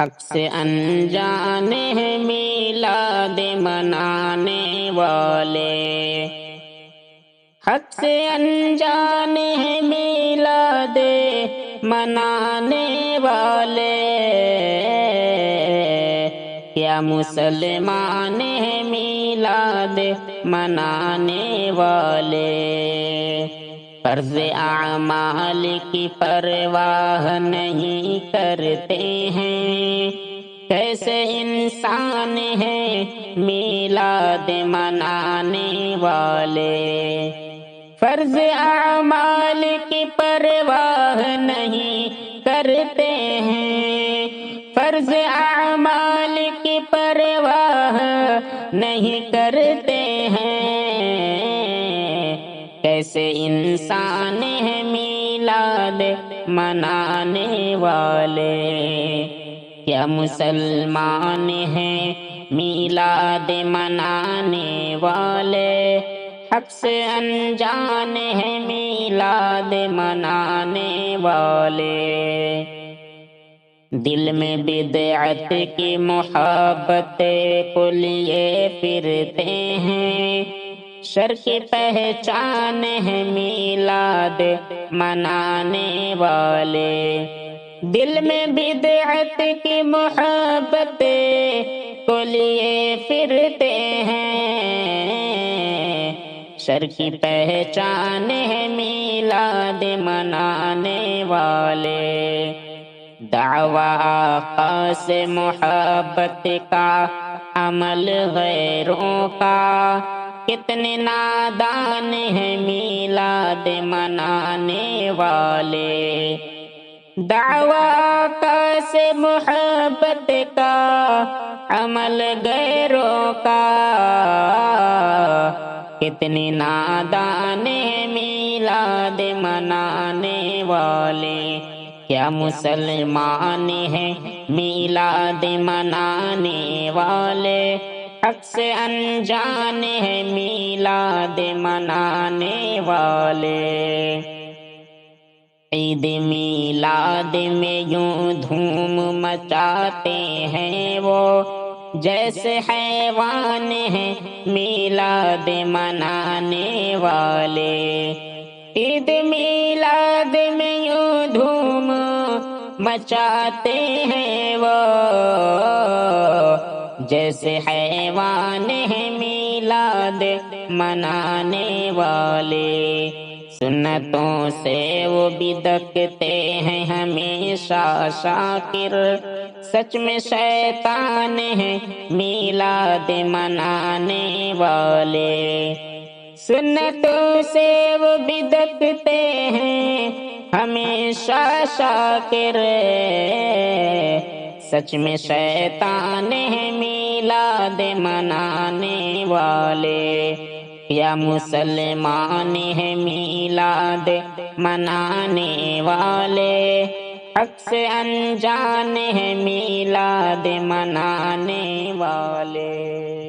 حق سے انجان ہے میلاد منانے والے، حق سے انجان ہے میلاد منانے والے، کیا مسلمان ہیں میلاد منانے والے، فرض اعمال کی پرواہ نہیں کرتے ہیں، کیسے انسان ہیں میلاد منانے والے، فرض اعمال کی پرواہ نہیں کرتے ہیں، فرض اعمال کی پرواہ نہیں کرتے ہیں، کیسے انسان ہیں میلاد منانے والے، کیا مسلمان ہیں میلاد منانے والے، حق سے انجان ہے میلاد منانے والے، دل میں بدعت کی محبت کو لیے پھرتے ہیں، شر کی پہچان ہے میلاد منانے والے، دل میں بدعت کی محبت کو لیے پھرتے ہیں، شر کی پہچان ہے میلاد منانے والے، دعویٰ آقا سے محبت کا عمل غیروں کا، کتنے نادان ہیں میلاد منانے والے، دعویٰ آقا سے محبت کا عمل غیروں کا، کتنے نادان ہیں میلاد منانے والے، کیا مسلمان ہیں میلاد منانے والے، حق سے انجان ہے میلاد منانے والے، عید میلاد میں یوں دھوم مچاتے ہیں وہ، جیسے حیوان ہیں میلاد منانے والے، عید میلاد میں یوں دھوم مچاتے ہیں وہ، جیسے حیوان ہیں میلاد منانے والے، سنتوں سے وہ بدکتے ہیں ہمیشہ شاکر، سچ میں شیطان ہیں میلاد منانے والے، سنتوں سے وہ بدکتے ہیں ہمیشہ شاکر، سچ میں شیطان ہیں میلاد منانے والے، یا مسلمان ہیں میلاد منانے والے، حق سے انجان ہیں میلاد منانے والے۔